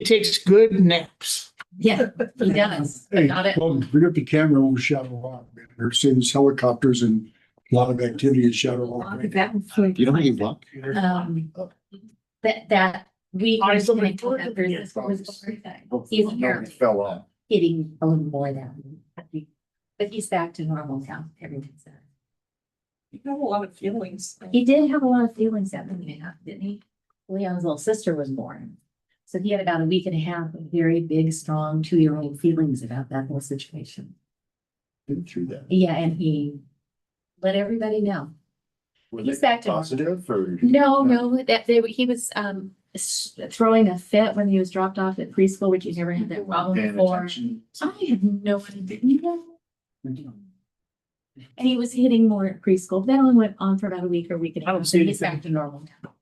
He takes good naps. Yeah, he does. Hey, Got it. well, bring up the camera over Shadow Rock. Man. They're saying there's helicopters and a lot of activity in Shadow Rock. Right now. You don't need luck. That we. I saw my He's No, apparently it fell off. hitting a little more than, but he's back to normal now. Everything's there. You have a lot of feelings. He did have a lot of feelings that week, didn't he? Leon's little sister was born. So he had about a week and a half of very big, strong 2-year-old feelings about that whole situation. Been through that. Yeah, and he let everybody know. Were He's they back to normal. positive or? No, he was throwing a fit when he was dropped off at preschool, which he never had that problem Paying before. attention. I have no idea. And he was hitting more at preschool. That only went on for about a week or week and a I don't half. see and he's anything. back to normal now.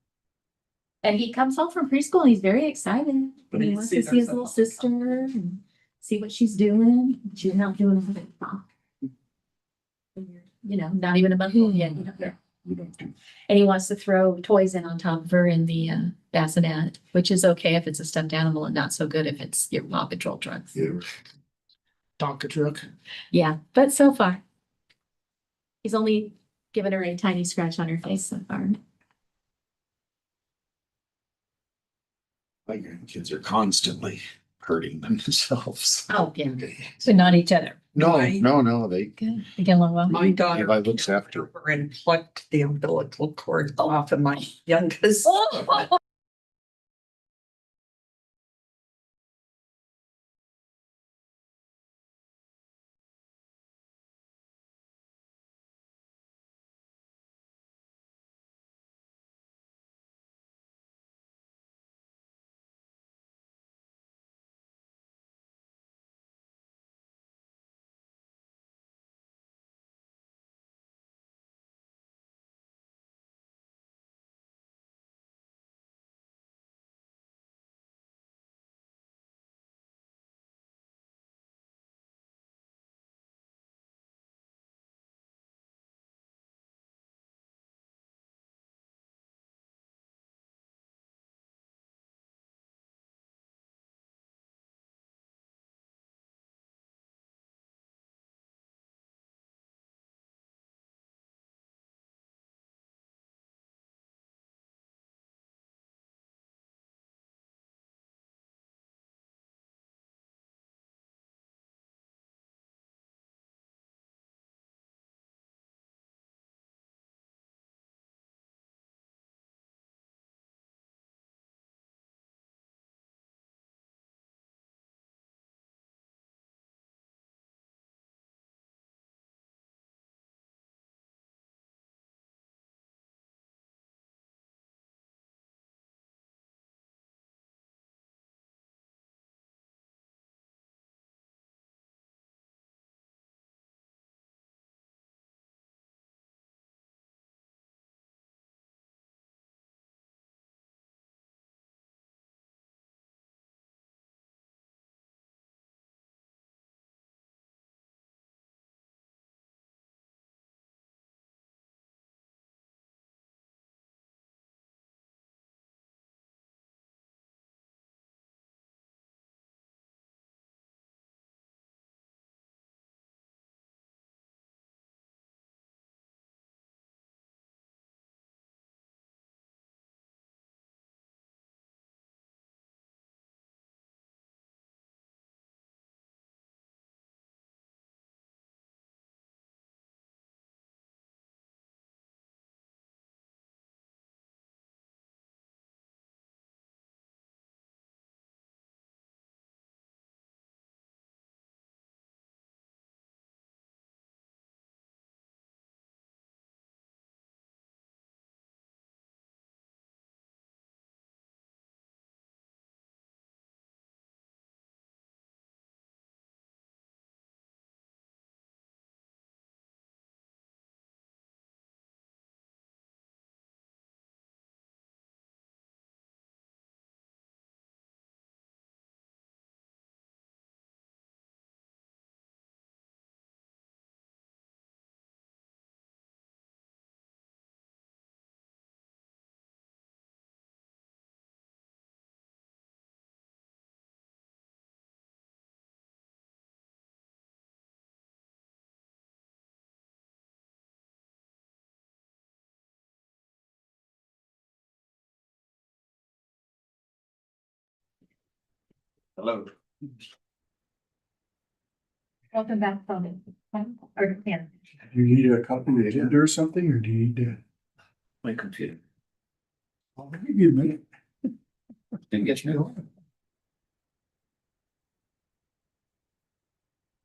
And he comes home from preschool and he's very excited. And he wants to see his little sister and see what she's doing. She's not doing anything wrong. You know, not even a month old yet. You know. We don't do. And he wants to throw toys in on top of her in the bassinet, which is okay if it's a stuffed animal and not so good if it's your Paw Patrol trucks. Yeah. Tonka truck. Yeah, but so far. He's only given her a tiny scratch on her face so far. My grandkids are constantly hurting themselves. Oh, yeah. So not each other. No, My- no, they. Good. They get along well. My daughter. Levi looks came after her. over and plucked the umbilical cord off of my youngest. Hello. Welcome back from it. Or, yeah. Do you need a copy of the agenda or something, or do you need to? My computer. I'll give you a minute. Didn't get you.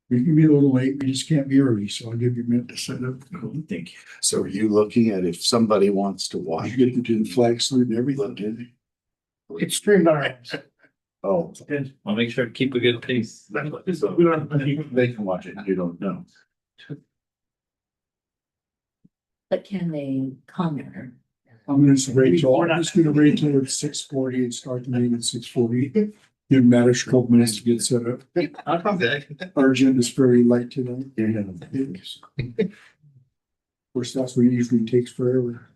We can be a little late, we just can't be early, so I'll give you a minute to set up. Thank you. So are you looking at if somebody wants to watch? You get to do the flag salute and everything, didn't you? It's streamed on our apps. Oh, I'll make sure to keep a good pace. We don't have to- they can watch it. You don't know. But can they comment? I'm gonna just wait till, We're I'm not- just gonna wait till it's 6:40 and start the meeting at 6:40. Give Matt a couple minutes to get set up. I'll come back. Our agenda is very light tonight. Of course, that's what usually takes forever.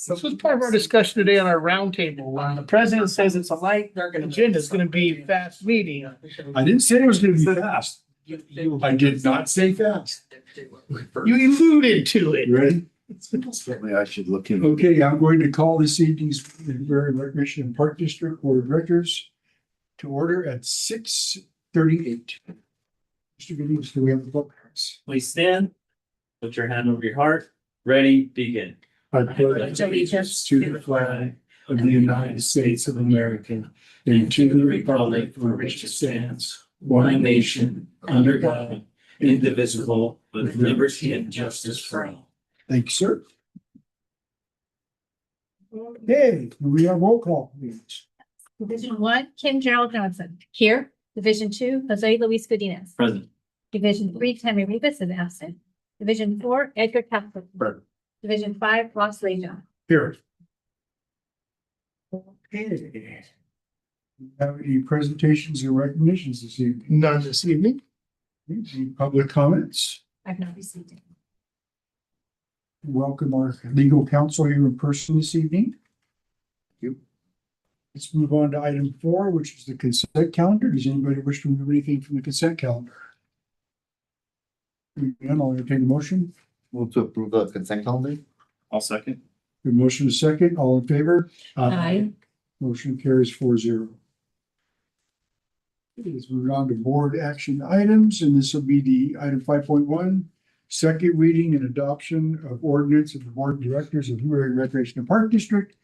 This was part of our discussion today on our roundtable. When the president says it's a light agenda, it's gonna be fast meeting. I didn't say it was gonna be fast. I did not say fast. You alluded to it. You ready? Certainly I should look in. Okay, I'm going to call this evening's Woodbury Recreation and Park District Board of Directors to order at 6:38. Mr. Giddings, do we have the book? Please stand, put your hand over your heart, ready, begin. I pledge allegiance to the flag of the United States of America and to the republic for which it stands, one nation, under God, indivisible, with liberty and justice for all. Thank you, sir. Okay, we have roll call, please. Division 1, Kim Gerald Johnson. Here. Division 2, Jose Luis Godinez. Present. Division 3, Tammy Rivas is absent. Division 4, Edgar Castro. Present. Division 5, Ross Lejon. Here. Okay. Have any presentations or recognitions this evening? None this evening. Any public comments? I've not received it. Welcome our legal counsel here in person this evening. Let's move on to item 4, which is the consent calendar. Does anybody wish to remove anything from the consent calendar? Again, I'll entertain a motion. Move to approve the consent calendar? I'll second. The motion is second. All in favor? Aye. Motion carries 4-0. Okay, let's move on to board action items, and this will be the item 5.1. Second reading and adoption of ordinance of the Board of Directors of Woodbury Recreation and Park District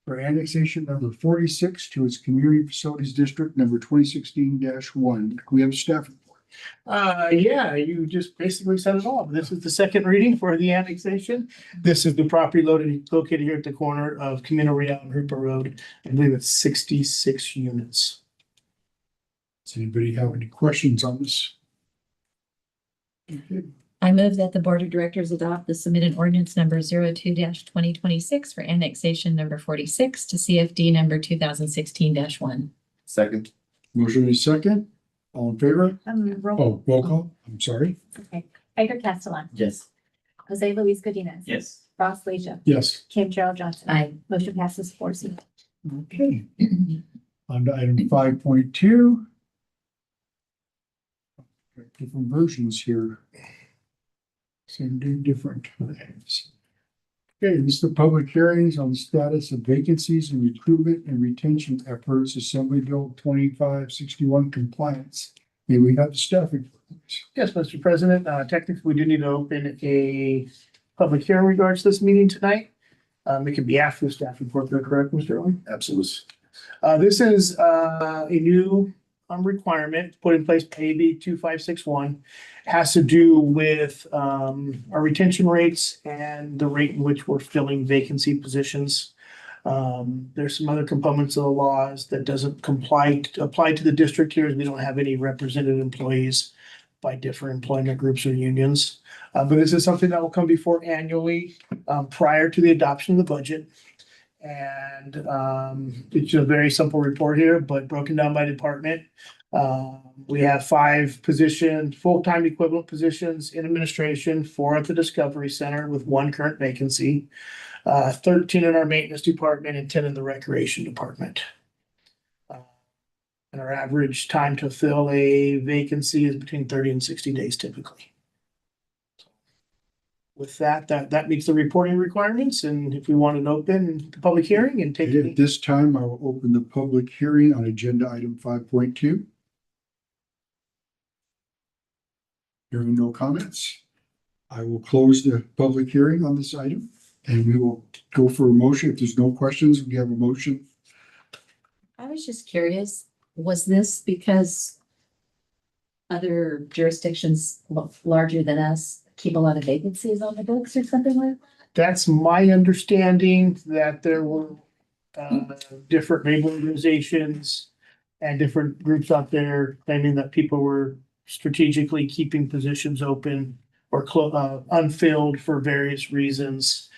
for annexation number 46 to its Community Facilities District number 2016-1. We have a staff report. Yeah, you just basically said it all. This is the second reading for the annexation. This is the property located here at the corner of Camino Real and Hooper Road. I believe it's 66 units. Does anybody have any questions on this? Okay. I move that the Board of Directors adopt the submitted ordinance number 02-2026 for annexation number 46 to CFD number 2016-1. Second. Motion is second. All in favor? Roll. Oh, roll call. I'm sorry. Okay. Edgar Castellan. Yes. Jose Luis Godinez. Yes. Ross Lejon. Yes. Kim Gerald Johnson. Aye. Motion passes 4-0. Okay. On to item 5.2. Different versions here. Same do different times. Okay, this is the public hearings on the status of vacancies and recruitment and retention efforts, Assembly Bill 2561 compliance. May we have the staff report? Yes, Mr. President, technically, we do need to open a public hearing in regards to this meeting tonight. It can be after the staff report, though, correct, Mr. Early? Absolutely. This is a new requirement put in place by AB 2561. Has to do with our retention rates and the rate in which we're filling vacancy positions. There's some other components of the laws that doesn't apply to the district here, as we don't have any represented employees by different employment groups or unions. But this is something that will come before annually prior to the adoption of the budget. And it's a very simple report here, but broken down by department. We have 5 positions, full-time equivalent positions in administration, 4 at the Discovery Center with 1 current vacancy, 13 in our maintenance department and 10 in the recreation department. And our average time to fill a vacancy is between 30 and 60 days typically. With that meets the reporting requirements, and if we want to open the public hearing and take At any. this time, I will open the public hearing on agenda item 5.2. Hearing no comments, I will close the public hearing on this item and we will go for a motion. If there's no questions, we have a motion. I was just curious, was this because other jurisdictions larger than us keep a lot of vacancies on the books or something like that? That's my understanding, that there were different labor organizations and different groups out there claiming that people were strategically keeping positions open or unfilled for various reasons.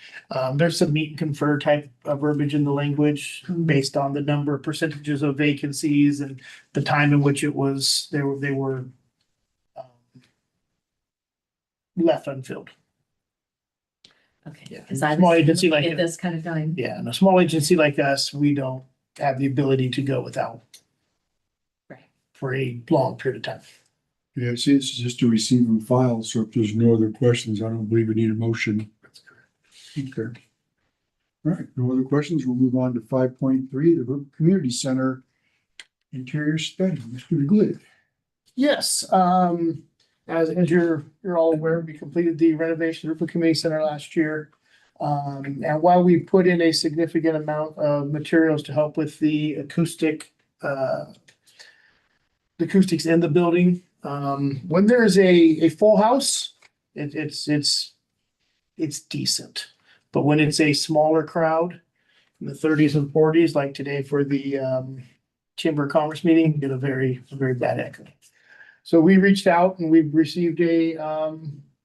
There's some meet and confer type of verbiage in the language based on the number of percentages of vacancies and the time in which they were left unfilled. Okay, Yeah. because I Small was agency looking like at it. this kind of going, Yeah, and a small agency like us, we don't have the ability to go without right. for a long period of time. Yeah, see, it's just to receive and file, so if there's no other questions, I don't believe we need a motion. That's correct. Okay. All right, no other questions. We'll move on to 5.3, the Brooklyn Community Center interior study. Mr. Glid. Yes, as you're all aware, we completed the renovation of the community center last year. And while we put in a significant amount of materials to help with the acoustics in the building, when there is a full house, it's decent. But when it's a smaller crowd in the 30s and 40s, like today for the Chamber of Commerce meeting, you get a very bad echo. So we reached out and we've received a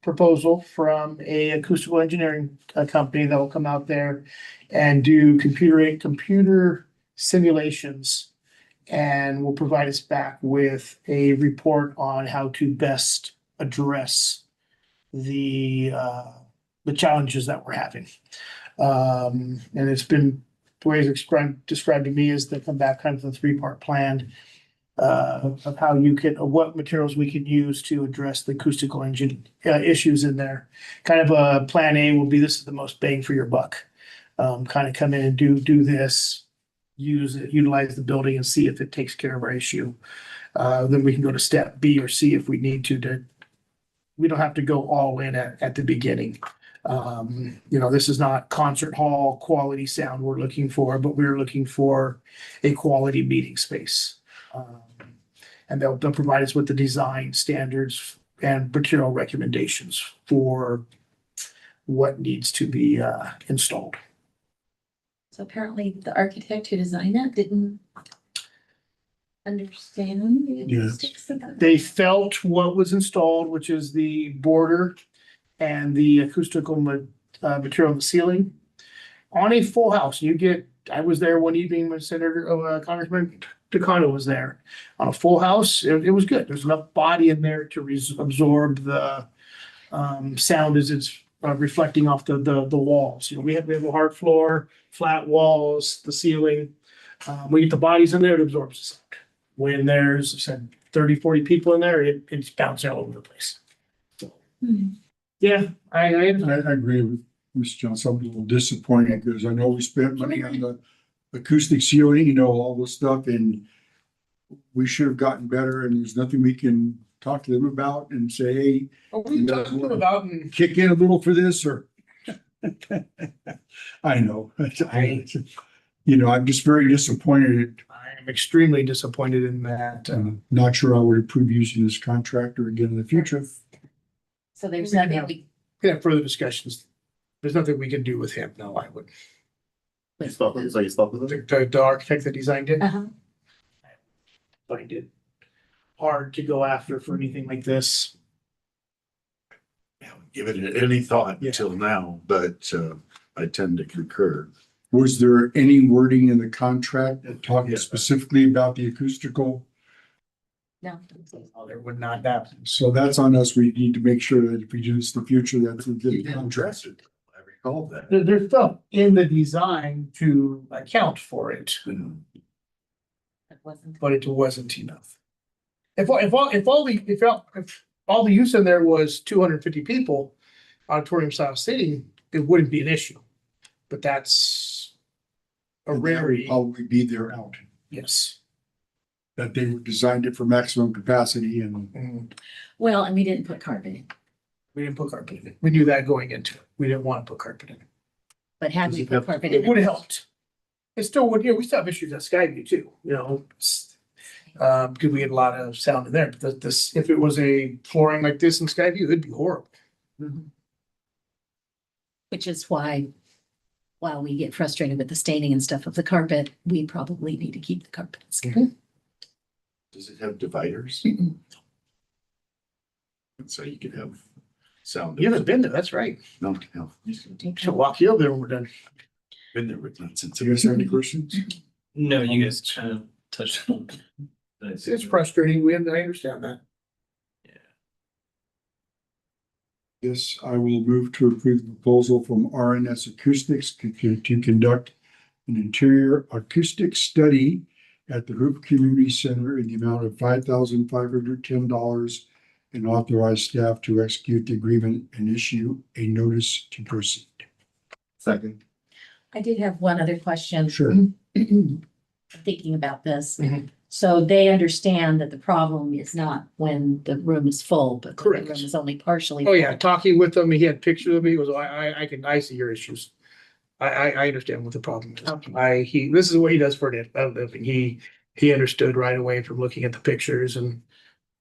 proposal from a acoustical engineering company that will come out there and do computer simulations, and will provide us back with a report on how to best address the challenges that we're having. And it's been, the way it's described to me is they come back kind of a 3-part plan of how what materials we can use to address the acoustical issues in there. Kind of a plan A will be, this is the most bang for your buck. Kind of come in and do this, utilize the building and see if it takes care of our issue. Then we can go to step B or C if we need to, we don't have to go all in at the beginning. This is not concert hall quality sound we're looking for, but we're looking for a quality meeting space. And they'll provide us with the design standards and material recommendations for what needs to be installed. So apparently the architect who designed that didn't understand the Yes. acoustics of that. They felt what was installed, which is the border and the acoustical material in the ceiling. On a full house, I was there one evening when Congressman Takano was there. On a full house, it was good. There's enough body in there to absorb the sound as it's reflecting off the walls. We have a hard floor, flat walls, the ceiling. We get the bodies in there, it absorbs the sound. When there's, I said, 30, 40 people in there, it's bouncing all over the place. So, yeah, I I agree with Mr. Johnson. I'm a little disappointed because I know we spent money on the acoustic ceiling, all this stuff, and we should have gotten better, and there's nothing we can talk to them about and say, hey, we talked to them about and kick in a little for this, or I know. I'm just very disappointed. I'm extremely disappointed in that. Not sure I would approve using this contractor again in the future. So there's We can nothing have- we, We have further discussions. There's nothing we can do with him. No, I would. You spoke with them? The architect that designed it, uh-huh. find it hard to go after for anything like this. Haven't given it any thought Yeah. until now, but I tend to concur. Was there any wording in the contract that talked Yeah. specifically about the acoustical? No. Oh, there would not that. So that's on us. We need to make sure that if we do this in the future, that's a You good didn't contract. address it. I recall that. There's stuff in the design to account for it, It wasn't. but it wasn't enough. If all the use in there was 250 people, auditorium style seating, it wouldn't be an issue. But that's a And that would rarity. probably be their out. Yes. that they designed it for maximum capacity and Mhm. Well, and we didn't put carpet in, We didn't put carpet in it. We knew that going into it. We didn't want to put carpet in it. but had Does we it put have- carpet It in. would have helped. It still would, we still have issues at Skyview too, because we had a lot of sound in there, but this, if it was a flooring like this in Skyview, it'd be horrible. Which is why, while we get frustrated with the staining and stuff of the carpet, we probably need to keep the carpet. Does it have dividers? So you could have sound. You haven't been there, that's right. No, no. Should walk you over there when we're done. Been there with that since. do you guys have any questions? No, you guys kind of touched on. It's frustrating. I understand that. Yes, I will move to approve the proposal from RNS Acoustics to conduct an interior acoustic study at the Hoop Community Center in the amount of $5,510 and authorize staff to execute the agreement and issue a notice to proceed. Second. I did have one other question. Sure. Thinking about this. Mhm. So they understand that the problem is not when the room is full, but the Correct. room is only partially. Oh, yeah, full. talking with him, he had pictures of me, he goes, I see your issues. I understand what the problem is. Okay. This is what he does for a living. He understood right away from looking at the pictures and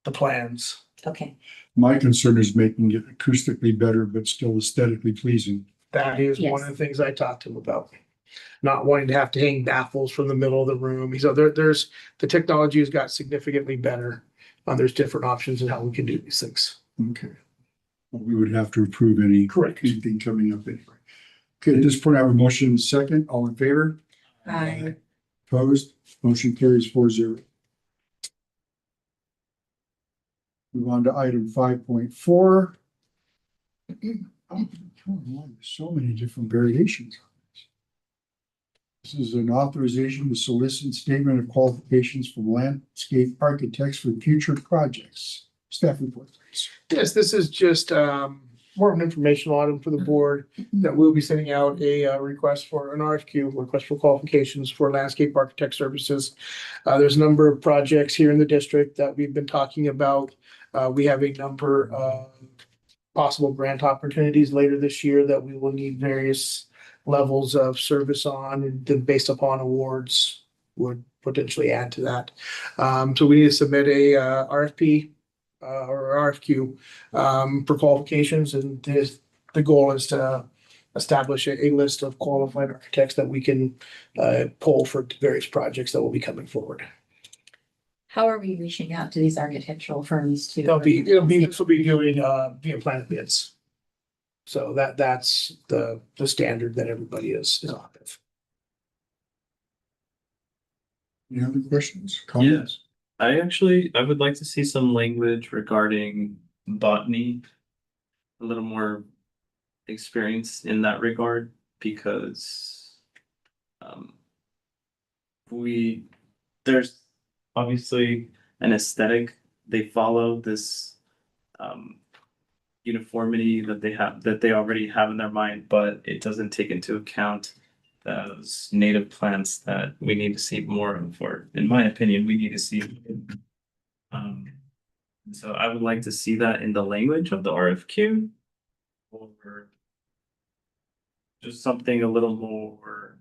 the plans. Okay, My concern is making it acoustically better, but still aesthetically pleasing. That is one of the things I talked to him about. Not wanting to have to hang baffles from the middle of the room. He's, there's, the technology has got significantly better. There's different options in how we can do these things. Okay. Well, we would have to approve any. Correct. Anything coming up anyway. Okay, at this point, I have a motion and a second. All in favor? Aye. Opposed? Motion carries 4-0. Move on to item 5.4. Oh, so many different variations. This is an authorization to solicit statement of qualifications from landscape architects for future projects. Staff report, please. Yes, this is just more of an informational item for the board that we'll be sending out a request for an RFQ, request for qualifications for landscape architect services. There's a number of projects here in the district that we've been talking about. We have a number of possible grant opportunities later this year that we will need various levels of service on, and then based upon awards would potentially add to that. So we need to submit a RFP or RFQ for qualifications, and the goal is to establish a list of qualified architects that we can pull for various projects that will be coming forward. How are we reaching out to these architectural firms to? This will be doing via Planet Bids. So that's the standard that everybody is on with. Any other questions, comments? I would like to see some language regarding botany. A little more experience in that regard, because there's obviously an aesthetic. They follow this uniformity that they already have in their mind, but it doesn't take into account those native plants that we need to see more of, or in my opinion, we need to see. So I would like to see that in the language of the RFQ, or just something a little more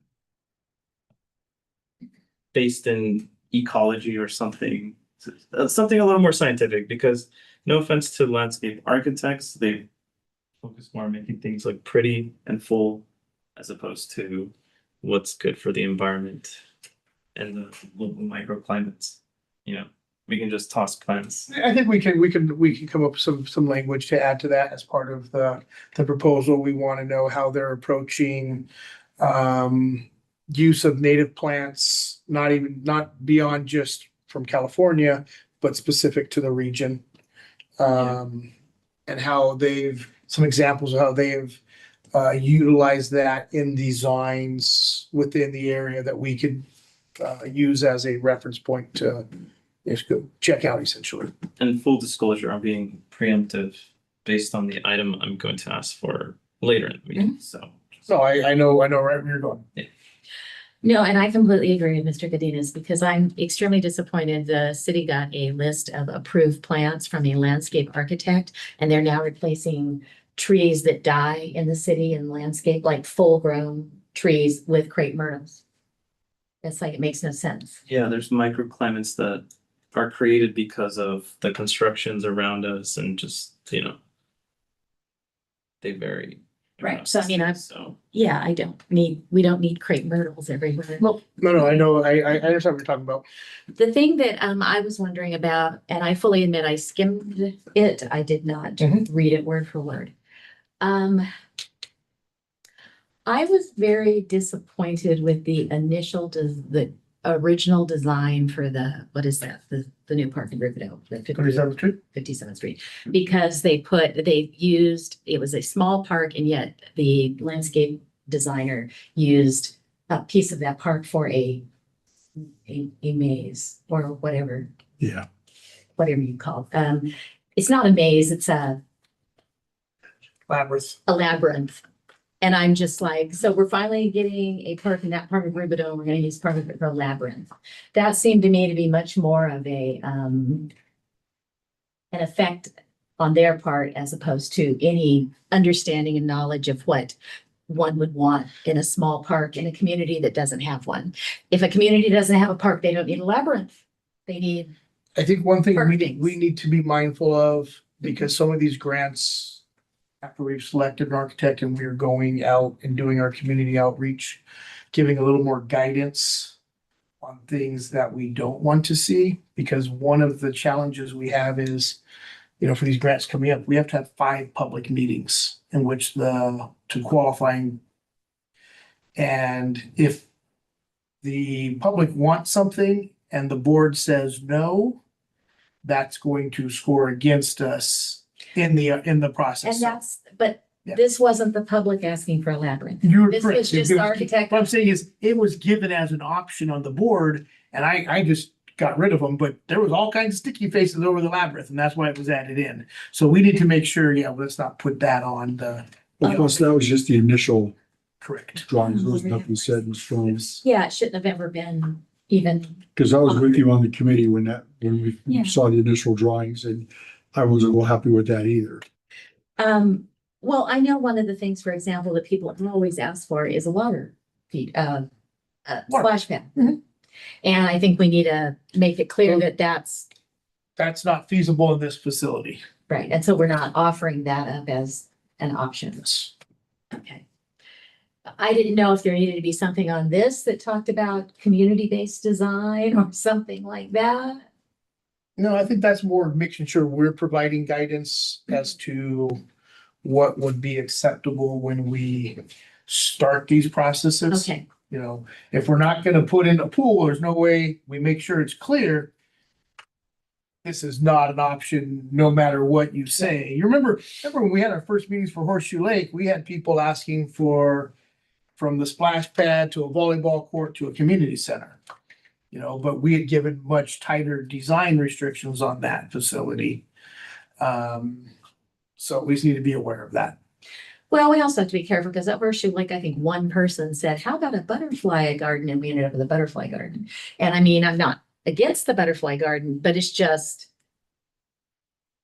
based in ecology or something a little more scientific, because no offense to landscape architects, they focus more on making things look pretty and full as opposed to what's good for the environment and the local microclimates. We can just toss plants. I think we can come up with some language to add to that as part of the proposal. We want to know how they're approaching use of native plants, not beyond just from California, but specific to the region. And how some examples of how they've utilized that in designs within the area that we could use as a reference point to just go check out essentially. And full disclosure, I'm being preemptive based on the item I'm going to ask for later in the meeting, so. So I know right where you're going. No, and I completely agree with Mr. Godinez because I'm extremely disappointed. The city got a list of approved plants from a landscape architect, and they're now replacing trees that die in the city and landscape, like full-grown trees with crepe myrtles. It's like, it makes no sense. Yeah, there's microclimates that are created because of the constructions around us and just, they vary. Right, so I mean, So. Yeah, we don't need crepe myrtles everywhere. No, I know, I understand what you're talking about. The thing that I was wondering about, and I fully admit I skimmed it, I did not Mhm. read it word for word. I was very disappointed with the the original design for what is that? The new park in Riverdale, the 57th Street, because it was a small park, and yet the landscape designer used a piece of that park for a maze or whatever Yeah. you call it. It's not a maze, it's a Labyrinth. labyrinth. And I'm just like, so we're finally getting a park in that part of Riverdale, we're gonna use part of it for labyrinth. That seemed to me to be much more of an effect on their part as opposed to any understanding and knowledge of what one would want in a small park in a community that doesn't have one. If a community doesn't have a park, they don't need a labyrinth. They need, I think one thing Perfect. we need to be mindful of, because some of these grants, after we've selected an architect and we're going out and doing our community outreach, giving a little more guidance on things that we don't want to see, because one of the challenges we have is, for these grants coming up, we have to have 5 public meetings in which to qualifying. And if the public wants something and the board says no, that's going to score against us in the process. and but Yeah. this wasn't the public asking for a labyrinth. You're This correct. was just the architect. What I'm saying is, it was given as an option on the board, and I just got rid of them, but there was all kinds of sticky faces over the labyrinth, and that's why it was added in. So we need to make sure, let's not put that on the Plus, that was just the initial correct. drawings. There was nothing set in stone. Yeah, it shouldn't have ever been even, Because I was with you on the committee when Yeah. we saw the initial drawings, and I wasn't real happy with that either. well, I know one of the things, for example, that people always ask for is a water feed, splash pad. Mhm. And I think we need to make it clear that that's That's not feasible in this facility. right. And so we're not offering that up as an option. Okay. I didn't know if there needed to be something on this that talked about community-based design or something like that. No, I think that's more making sure we're providing guidance as to what would be acceptable when we start these processes. Okay, If we're not gonna put in a pool, there's no way we make sure it's clear. This is not an option, no matter what you say. You remember when we had our first meetings for Horseshoe Lake, we had people asking from the splash pad to a volleyball court to a community center. But we had given much tighter design restrictions on that facility. So we just need to be aware of that. well, we also have to be careful because at Horseshoe Lake, I think one person said, how about a butterfly garden? And we ended up with a butterfly garden. And I mean, I'm not against the butterfly garden, but it's just,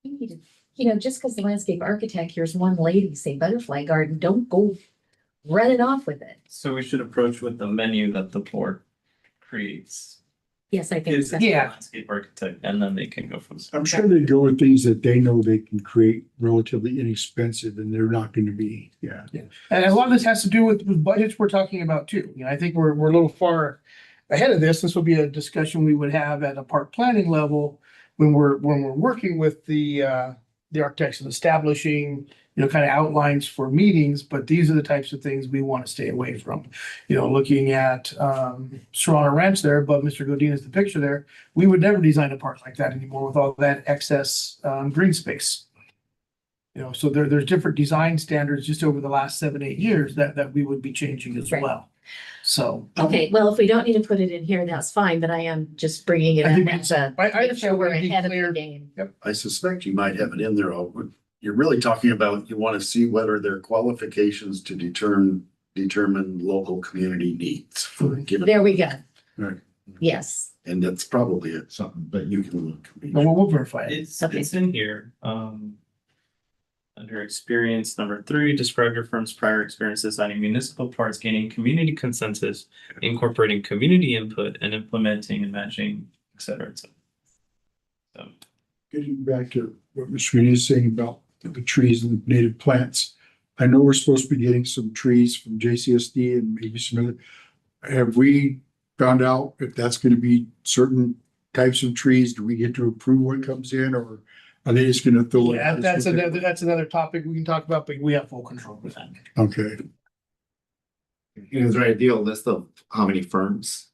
just because the landscape architect hears one lady say butterfly garden, don't go running off with it. So we should approach with the menu that the board creates. Yes, I think Is so. the Yeah. landscape architect, and then they can go from. I'm sure they go with things that they know they can create relatively inexpensive, and they're not gonna be, And a lot of this has to do with budgets we're talking about too. I think we're a little far ahead of this. This will be a discussion we would have at a park planning level when we're working with the architects and establishing, kind of outlines for meetings, but these are the types of things we want to stay away from. Looking at Serrano Ranch there above Mr. Godinez, the picture there, we would never design a park like that anymore with all that excess green space. So there's different design standards just over the last 7-8 years that we would be changing as Right. well. So. Okay, well, if we don't need to put it in here, that's fine, but I am just bringing it I think up as a, I make sure understand we're where it'd be ahead of clear. the game. I suspect you might have it in there. You're really talking about, you want to see what are their qualifications to determine local community needs for given. There we go. Right. Yes. And that's probably something that you can look. No, we'll verify it. Okay. It's in here, under experience, number 3, describe your firm's prior experience designing municipal parks, gaining community consensus, incorporating community input, and implementing and matching, et cetera, et cetera. So, Getting back to what Ms. Sweeney is saying about the trees and the native plants. I know we're supposed to be getting some trees from JCSD and maybe some other. Have we found out if that's gonna be certain types of trees? Do we get to approve what comes in, or are they just gonna throw it? Yeah, that's another topic we can talk about, but we have full control with that. Okay, Is there an ideal list of how many firms?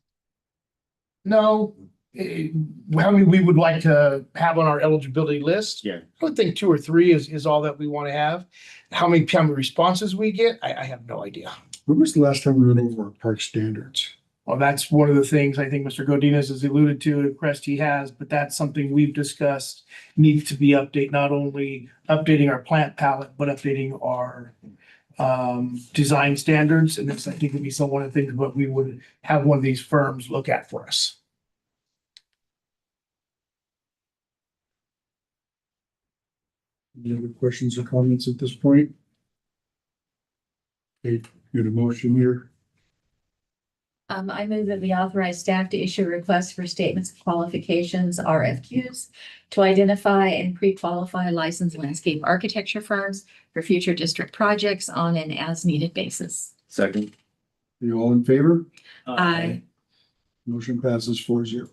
No, how many we would like to have on our eligibility list? Yeah. I would think 2 or 3 is all that we want to have. How many responses we get, I have no idea. when was the last time we went over our park standards? Well, that's one of the things I think Mr. Godinez has alluded to, request he has, but that's something we've discussed needs to be updated, not only updating our plant palette, but updating our design standards. And this, I think, would be one of the things what we would have one of these firms look at for us. Any other questions or comments at this point? Okay, get a motion here. I move that we authorize staff to issue requests for statements of qualifications, RFQs, to identify and pre-qualify licensed landscape architecture firms for future district projects on an as-needed basis. Second. You all in favor? Aye. Motion passes 4-0.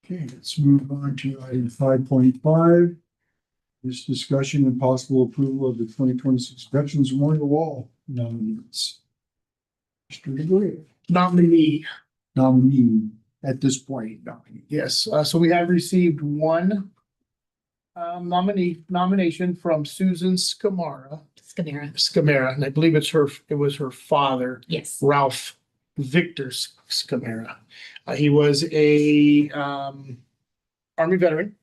Okay, let's move on to item 5.5. This discussion and possible approval of the 2026 Veterans Memorial Wall nominees. Mr. DeGray, Nominee. nominee at this point, nominee. Yes, so we have received one nomination from Susan Scamara, and I believe it was her father, Yes. Ralph Victor Scamara. He was a Army veteran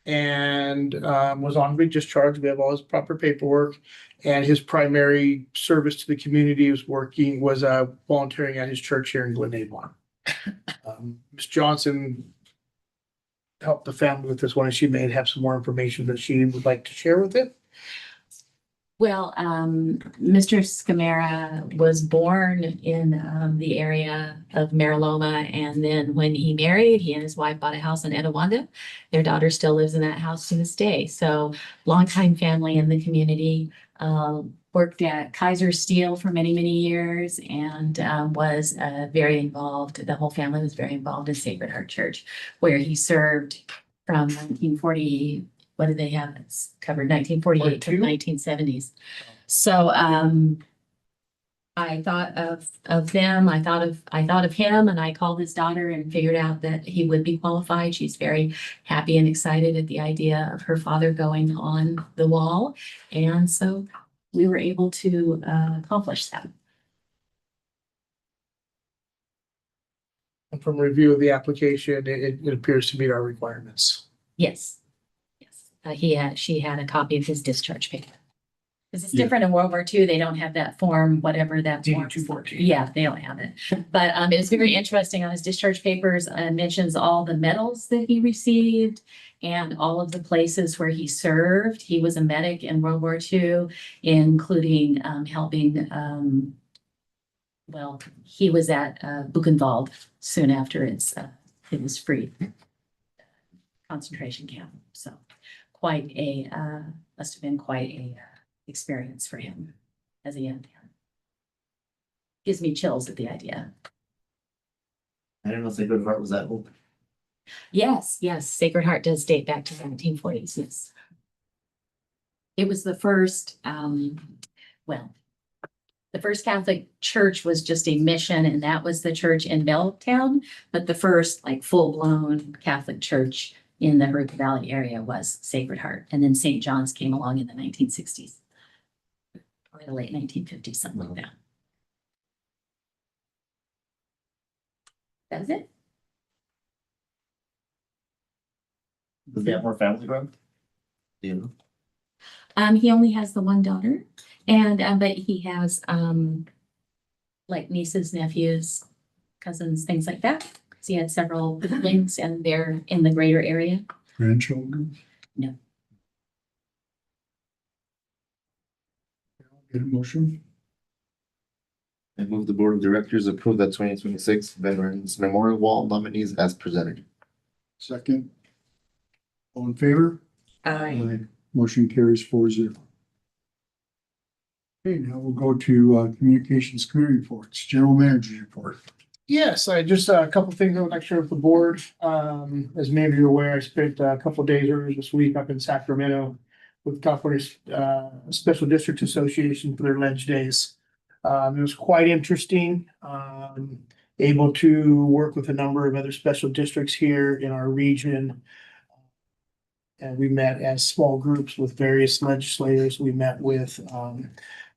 and was on discharge. We have all his proper paperwork. And his primary service to the community was volunteering at his church here in Glen Avon. Ms. Johnson helped the family with this one, and she may have some more information that she would like to share with it. Well, Mr. Scamara was born in the area of Mariloma, and then when he married, he and his wife bought a house in Etiwanda. Their daughter still lives in that house to this day. So longtime family in the community, worked at Kaiser Steel for many, many years, and was very involved. The whole family was very involved in Sacred Heart Church, where he served from 1940. What did they have? It's covered 1948 to 1970s. So I thought of them. I thought of him, and I called his daughter and figured out that he would be qualified. She's very happy and excited at the idea of her father going on the wall, and so we were able to accomplish that. And from review of the application, it appears to meet our requirements. Yes. She had a copy of his discharge paper. Because it's Yeah. different in World War II. They don't have that form, whatever that form. DD-214. Yeah, they don't have it. But it was very interesting on his discharge papers, mentions all the medals that he received and all of the places where he served. He was a medic in World War II, including helping, he was at Buchenwald soon after it was freed. Concentration camp. So must have been quite a experience for him as a young man. Gives me chills at the idea. I don't know if Sacred Heart was that old. Yes, Sacred Heart does date back to the 1940s, yes. It was the first, the first Catholic church was just a mission, and that was the church in Belltown, but the first full-blown Catholic church in the Hurricane Valley area was Sacred Heart. And then St. John's came along in the 1960s. Or the late 1950s, something like that. That was it. Does he have more family growth? Do you know? He only has the one daughter and, but he has, like nieces, nephews, cousins, things like that. So he had several siblings and they're in the greater area. Grandchildren? No. Get a motion? I move the board of directors approve the 2026 Veterans Memorial Wall nominees as presented. Second. All in favor? Motion carries 4-0. Okay, now we'll go to communications committee reports, general manager's report. Yes, I just, a couple things I would like to share with the board. As many of you are aware, I spent a couple of days earlier this week up in Sacramento with California, Special District Association for their Ledge Days. It was quite interesting, able to work with a number of other special districts here in our region. And we met as small groups with various legislators. We met with,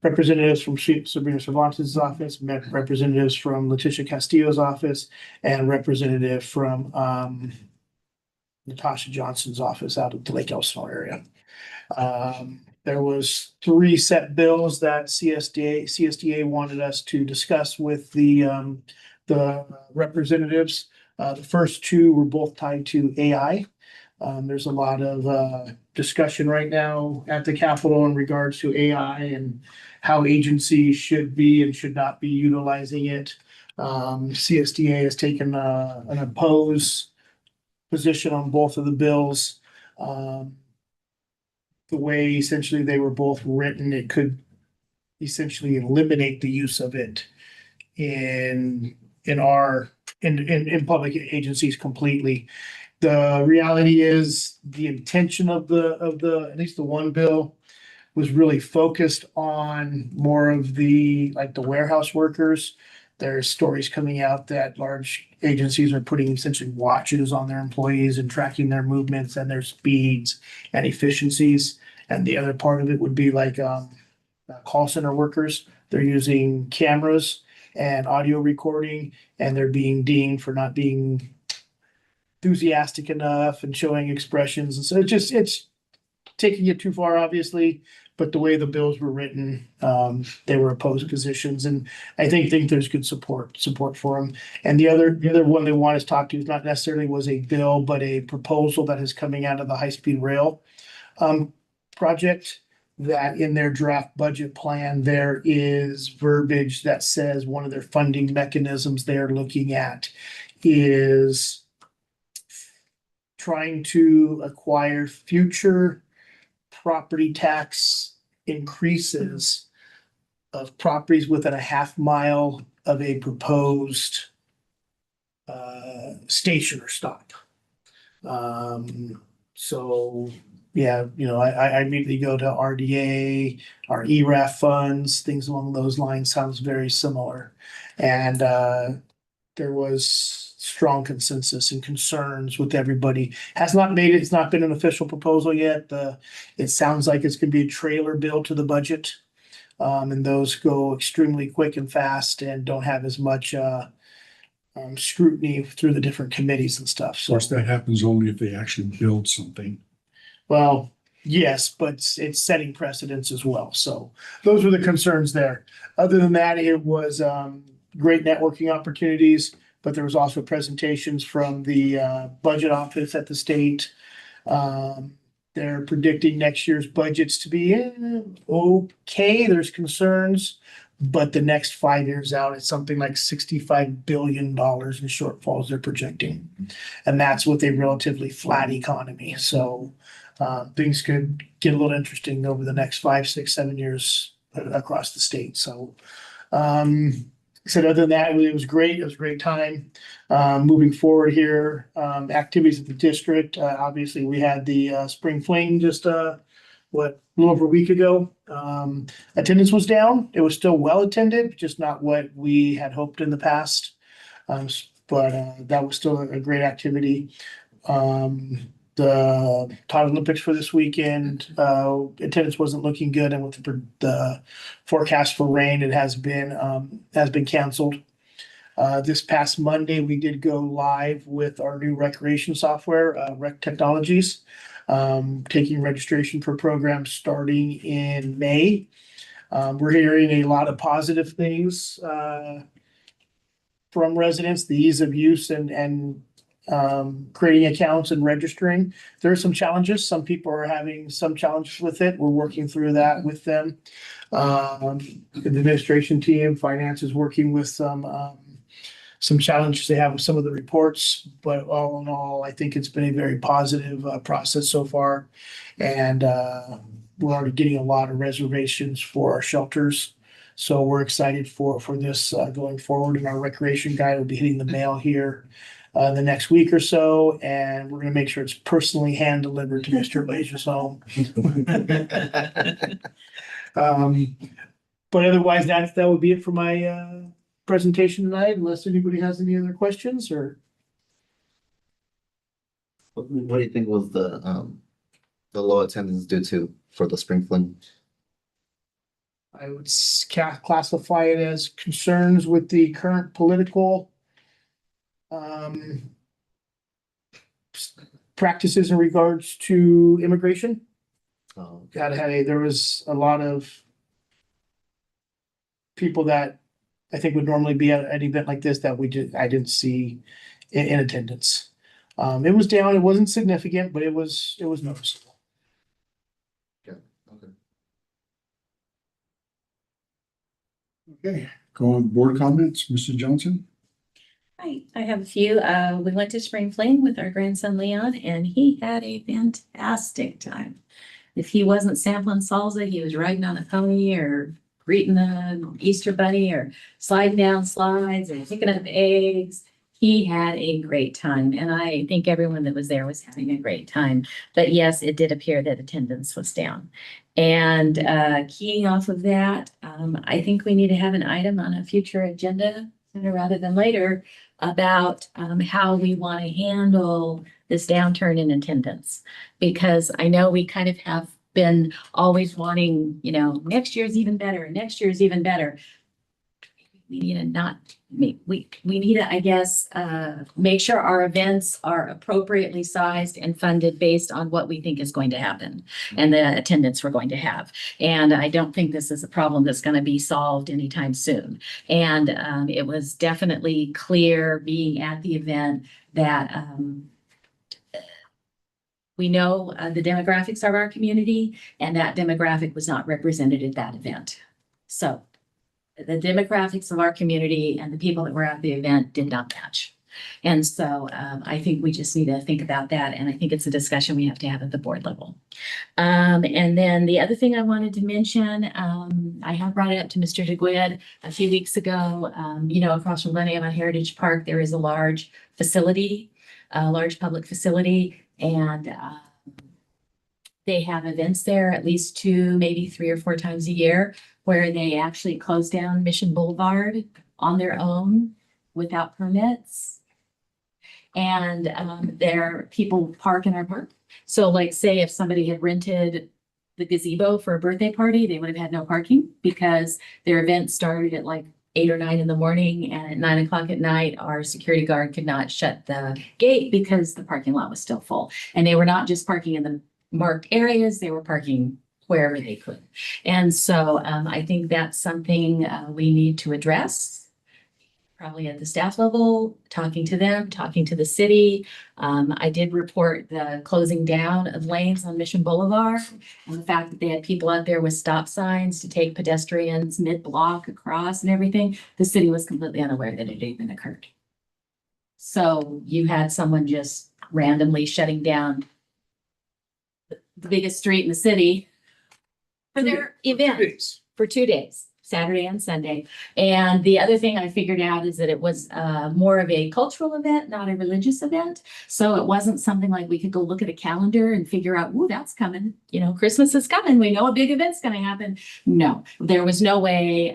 representatives from Sabrina Cervantes' office, met representatives from Leticia Castillo's office, and representative from Natasha Johnson's office out of the Lake Elsinore area. There was 3 set bills that CSDA wanted us to discuss with the representatives. The first 2 were both tied to AI. There's a lot of discussion right now at the Capitol in regards to AI and how agencies should be and should not be utilizing it. CSDA has taken an oppose position on both of the bills. The way essentially they were both written, it could essentially eliminate the use of it in public agencies completely. The reality is the intention of the at least the one bill was really focused on more of the warehouse workers. There's stories coming out that large agencies are putting essentially watches on their employees and tracking their movements and their speeds and efficiencies. And the other part of it would be call center workers. They're using cameras and audio recording, and they're being dinged for not being enthusiastic enough and showing expressions. And so it's taking it too far, obviously, but the way the bills were written, they were opposed positions, and I think there's good support for them. And the other one they want us to talk to is not necessarily was a bill, but a proposal that is coming out of the high-speed rail project, that in their draft budget plan, there is verbiage that says one of their funding mechanisms they're looking at is trying to acquire future property tax increases of properties within a half mile of a proposed station or stop. So yeah, I immediately go to RDA, our ERAF funds, things along those lines. Sounds very similar. And there was strong consensus and concerns with everybody. Has not made it, it's not been an official proposal yet. It sounds like it's gonna be a trailer bill to the budget. And those go extremely quick and fast and don't have as much scrutiny through the different committees and stuff. Of So, course, that happens only if they actually build something. well, yes, but it's setting precedents as well. So those were the concerns there. Other than that, it was great networking opportunities, but there was also presentations from the budget office at the state. They're predicting next year's budgets to be okay. There's concerns, but the next 5 years out, it's something like $65 billion in shortfalls they're projecting. And that's with a relatively flat economy. So things could get a little interesting over the next 5, 6, 7 years across the state. So said other than that, it was great. It was a great time. Moving forward here, activities at the district. Obviously, we had the spring fling just a little over a week ago. Attendance was down. It was still well attended, just not what we had hoped in the past. But that was still a great activity. The Todd Olympics for this weekend, attendance wasn't looking good, and with the forecast for rain, it has been canceled. This past Monday, we did go live with our new recreation software, Rec Technologies. taking registration for programs starting in May. We're hearing a lot of positive things, from residents, the ease of use and creating accounts and registering. There are some challenges. Some people are having some challenges with it. We're working through that with them. The administration team, finance is working with some challenges they have with some of the reports, but all in all, I think it's been a very positive process so far. And we're already getting a lot of reservations for our shelters. So we're excited for this going forward, and our recreation guide will be hitting the mail here the next week or so, and we're gonna make sure it's personally hand delivered to Mr. Lazia's home. But otherwise, that would be it for my presentation tonight, unless anybody has any other questions or. What do you think was the low attendance due to for the spring fling? I would classify it as concerns with the current political practices in regards to immigration. Oh, There was a lot of people that I think would normally be at an event like this that I didn't see in attendance. It was down, it wasn't significant, but it was noticeable. okay. Okay, go on board comments, Mrs. Johnson. Hi, I have a few. We went to Spring Fling with our grandson Leon, and he had a fantastic time. If he wasn't sampling salsa, he was riding on a pony or greeting the Easter bunny or sliding down slides and picking up eggs. He had a great time, and I think everyone that was there was having a great time. But yes, it did appear that attendance was down. And keying off of that, I think we need to have an item on a future agenda sooner rather than later about how we want to handle this downturn in attendance. Because I know we kind of have been always wanting, next year's even better, next year's even better. We need to I guess, make sure our events are appropriately sized and funded based on what we think is going to happen and the attendance we're going to have. And I don't think this is a problem that's going to be solved anytime soon. And it was definitely clear being at the event that we know the demographics of our community, and that demographic was not represented at that event. So the demographics of our community and the people that were at the event did not match. And so I think we just need to think about that. And I think it's a discussion we have to have at the board level. And then the other thing I wanted to mention, I have brought it up to Mr. DeGuid a few weeks ago. Across from Glenavon Heritage Park, there is a large facility, a large public facility, and they have events there at least 2, maybe 3 or 4 times a year, where they actually close down Mission Boulevard on their own without permits. And there people park in our park. So like say if somebody had rented the gazebo for a birthday party, they would have had no parking because their event started at like 8 or 9 in the morning, and at 9 o'clock at night, our security guard could not shut the gate because the parking lot was still full. And they were not just parking in the marked areas, they were parking wherever they could. And so I think that's something we need to address, probably at the staff level, talking to them, talking to the city. I did report the closing down of lanes on Mission Boulevard and the fact that they had people out there with stop signs to take pedestrians mid-block across and everything. The city was completely unaware that it had even occurred. So you had someone just randomly shutting down the biggest street in the city for their event for 2 days, Saturday and Sunday. And the other thing I figured out is that it was more of a cultural event, not a religious event. So it wasn't something like we could go look at a calendar and figure out, ooh, that's coming. Christmas is coming. We know a big event's going to happen. No, there was no way.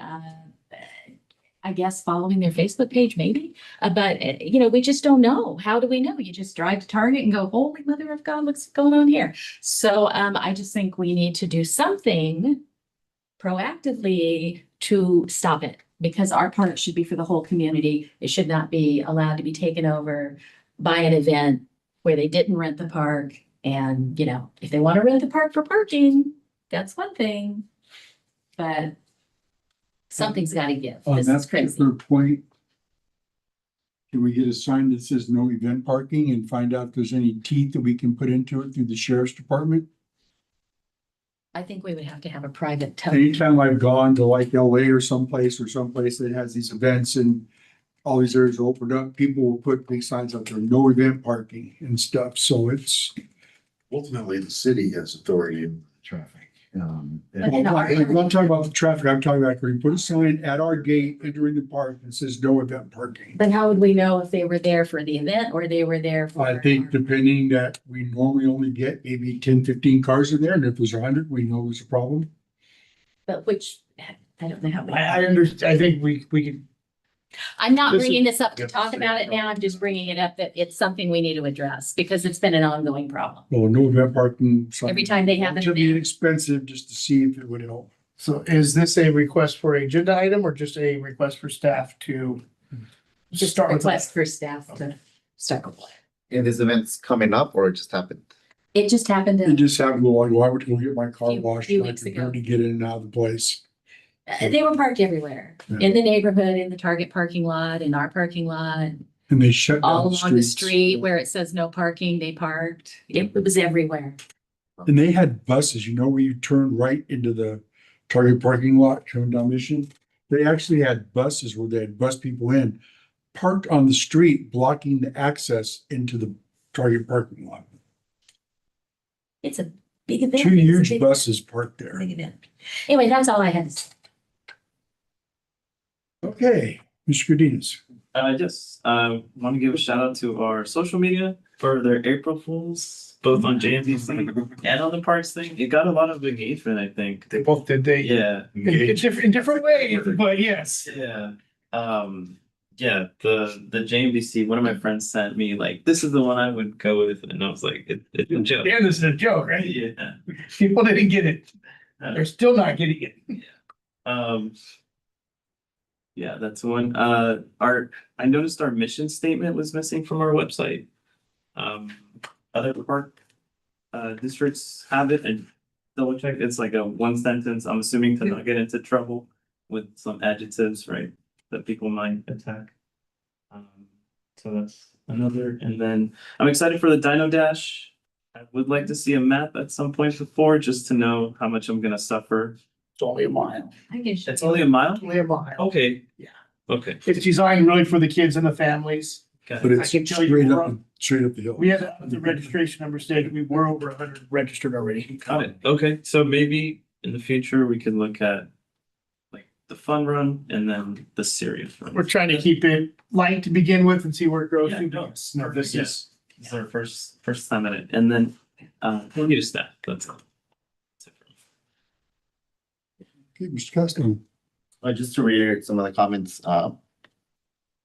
I guess following their Facebook page, maybe. But we just don't know. How do we know? You just drive to Target and go, holy mother of God, what's going on here? So I just think we need to do something proactively to stop it, because our park should be for the whole community. It should not be allowed to be taken over by an event where they didn't rent the park And, you know, if they want to rent the park for parking, that's one thing. But something's got to give. On This that is crazy. particular point, can we get a sign that says no event parking and find out if there's any teeth that we can put into it through the sheriff's department? I think we would have to have a private tow. Anytime I've gone to like LA or someplace that has these events and all these areas are opened up, people will put big signs up there, no event parking and stuff. So it's. Ultimately, the city has authority in traffic. And But in our- I'm not talking about the traffic. I'm talking about, we put a sign at our gate entering the park that says no event parking. But how would we know if they were there for the event or they were there for? I think depending that we normally only get maybe 10, 15 cars in there, and if there's 100, we know there's a problem. But which, I don't know how. I understand, I think we could, I'm not This is- bringing this up to Yep. talk about it now. I'm just bringing it up that it's something we need to address because it's been an ongoing problem. Well, no event parking. sign. Every time they have an Should be event. expensive just to see if it would help. so is this a request for an agenda item or just a request for staff to Just start with? request for staff to start. And this event's coming up or it just happened? It just happened. It just happened, well, I went to go get my car Few- washed. few and I weeks could ago. barely get in and out of the place. They were parked everywhere, Yeah. in the neighborhood, in the Target parking lot, in our parking lot, And they shut all down along the streets. street where it says no parking, they parked. It was everywhere. And they had buses, you know, where you turn right into the Target parking lot coming down Mission. They actually had buses where they had bus people in, parked on the street, blocking the access into the Target parking lot. It's a big event. Two It's a huge big- buses parked there. Big event. Anyway, that's all I had to say. Okay, Mr. Cardenas. I just want to give a shout out to our social media for their April Fools, both on JMDC and on the Parks thing. It got a lot of engagement, I think. They both did, Yeah, in different ways, but yes. yeah. Yeah, the JMDC, one of my friends sent me like, this is the one I would go with, and I was like, it's a joke. Yeah, this is a joke, right? Yeah. People didn't get it. They're still not getting it. Yeah, that's one. I noticed our mission statement was missing from our website. Other park districts have it and double check. It's like a one sentence. I'm assuming to not get into trouble with some adjectives, right? That people might attack. So that's another. And then I'm excited for the Dino Dash. I would like to see a map at some point before, just to know how much I'm gonna suffer. It's only a mile. I can show It's only a mile? Only a mile. Okay. Yeah. Okay. It's designed really for the kids and the families. Got But it. it's I can tell you straight we're up, on- straight up the hill. We had the registration number said we were over 100 registered already. Got it. Okay, so maybe in the future, we can look at like the fun run and then the serious run. We're trying to keep it light to begin with and see where it grows Yeah, to. no, Yes, no, this is, This is our first time at it, and then thank you to staff. That's all. That's it for me. Okay, Mr. Costello. Just to reiterate some of the comments,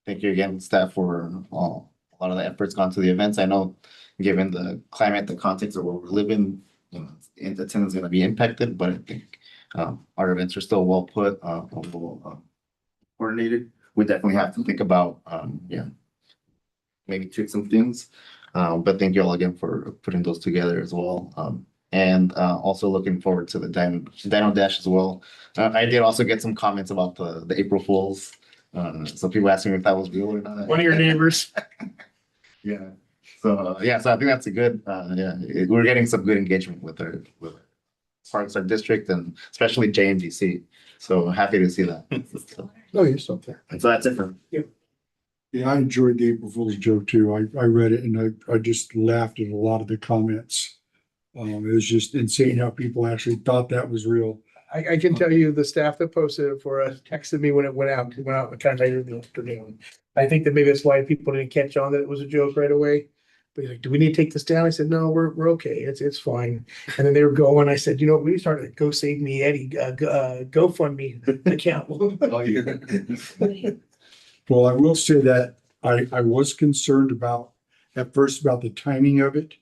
thank you again, staff, for a lot of the efforts gone to the events. I know, given the climate, the context of where we're living, you know, attendance is gonna be impacted, but I think our events are still well put, well coordinated. We definitely have to think about, maybe tweak some things. But thank you all again for putting those together as well. And also looking forward to the Dino Dash as well. I did also get some comments about the April Fools. So people asking me if that was real or not. one of your neighbors. Yeah. So so I think that's a good, we're getting some good engagement with Parks, our district, and especially JMDC. So happy to see that. Oh, you're still there. And so that's it for me. Yeah, I enjoyed the April Fool's joke too. I read it and I just laughed at a lot of the comments. It was just insane how people actually thought that was real. I can tell you the staff that posted it for us texted me when it went out. It went out kind of later in the afternoon. I think that maybe that's why people didn't catch on that it was a joke right away. But he's like, do we need to take this down? I said, no, we're okay. It's fine. And then they were going. I said, we started a Go Save Me Eddie GoFundMe account. Oh, yeah. Well, I will say that I was concerned at first about the timing of it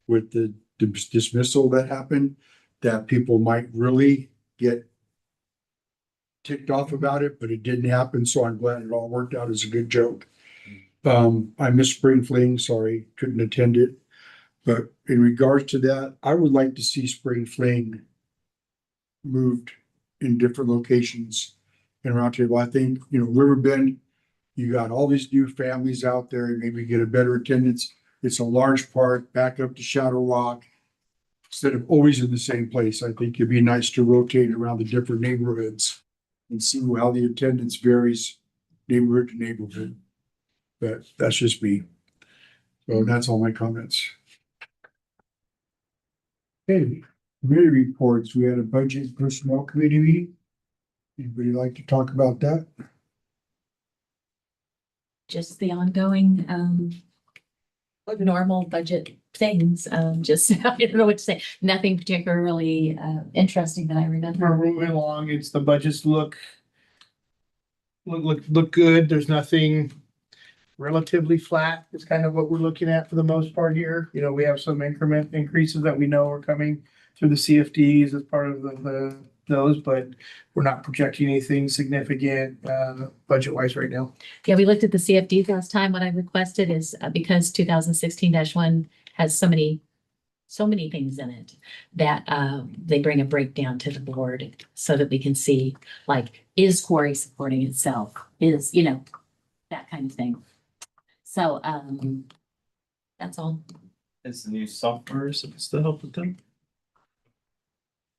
with the dismissal that happened, that people might really get ticked off about it, but it didn't happen. So I'm glad it all worked out as a good joke. I missed Spring Fling, sorry, couldn't attend it. But in regards to that, I would like to see Spring Fling moved in different locations in Round Table. I think, Riverbend, you got all these new families out there, maybe get a better attendance. It's a large park, back up to Shadow Rock. Instead of always in the same place, I think it'd be nice to rotate around the different neighborhoods and see how the attendance varies neighborhood to neighborhood. But that's just me. So that's all my comments. Okay, committee reports. We had a budget and personnel committee meeting. Anybody like to talk about that? Just the ongoing, normal budget things, just, I don't know what to say. Nothing particularly, interesting that I We're remember. moving along. It's the budgets look good. There's nothing relatively flat. It's kind of what we're looking at for the most part here. We have some increment increases that we know are coming through the CFDs as part of those, but we're not projecting anything significant, budget wise right now. Yeah, we looked at the CFD last time. What I requested is because 2016-1 has so many things in it that they bring a breakdown to the board so that we can see, like, is Quarry supporting itself? Is, that kind of thing. So that's all. Is the new software supposed to help with them?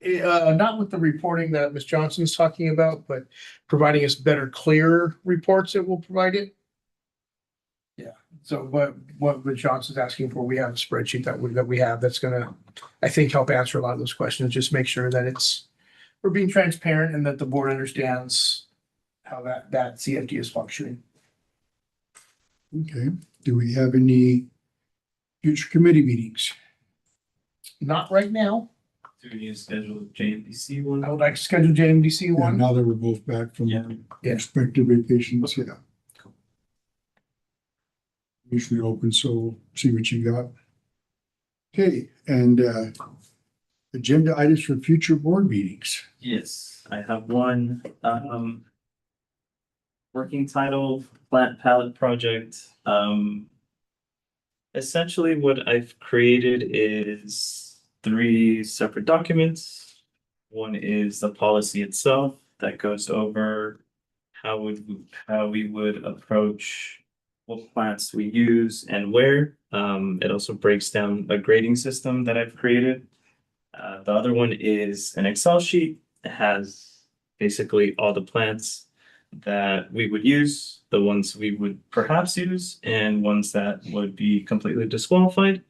Not with the reporting that Ms. Johnson's talking about, but providing us better, clearer reports that will provide it. Yeah, so what Ms. Johnson's asking for, we have a spreadsheet that we have that's gonna, I think, help answer a lot of those questions. Just make sure that we're being transparent and that the board understands how that CFD is functioning. Okay, do we have any future committee meetings? Not right now. Do we need to schedule a JMDC one? I would like to schedule JMDC Yeah, one. now that we're both back from Yeah. Yeah. respective vacations, yeah. Usually open, so we'll see what you got. Okay, and agenda items for future board meetings. Yes, I have one, working title, plant palette project. Essentially what I've created is 3 separate documents. One is the policy itself that goes over how we would approach what plants we use and where. It also breaks down a grading system that I've created. The other one is an Excel sheet. It has basically all the plants that we would use, the ones we would perhaps use, and ones that would be completely disqualified.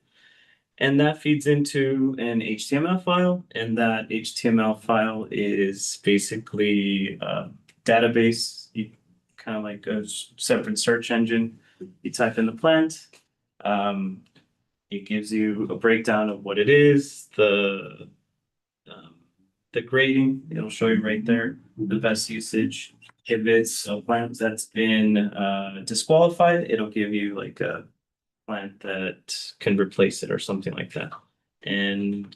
And that feeds into an HTML file, and that HTML file is basically a database, kind of like a separate search engine. You type in the plant, it gives you a breakdown of what it is, the grading, it'll show you right there, the best usage. If it's a plant that's been disqualified, it'll give you like a plant that can replace it or something like that. And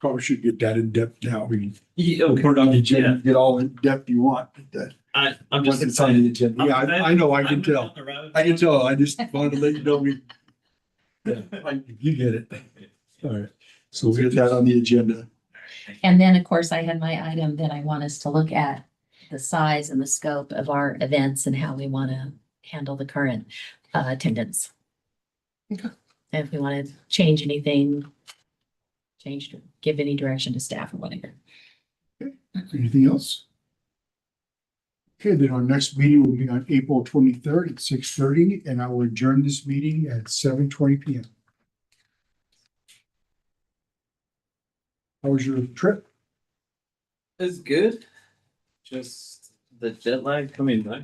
Probably should get that in depth now. We can yeah, we'll put it on the agenda, get all in depth you want. But I'm once just it's on the excited. agenda, yeah, I know, I can tell. I can tell. I just Yeah, wanted to let you know you get it. All right, so we'll get that on the agenda. And then, of course, I had my item that I want us to look at the size and the scope of our events and how we want to handle the current attendance. Okay. And if we want to change anything, give any direction to staff or whatever. Anything else? Okay, then our next meeting will be on April 23rd at 6:30, and I will adjourn this meeting at 7:20 PM. How was your trip? it's good. Just the jet lag coming back.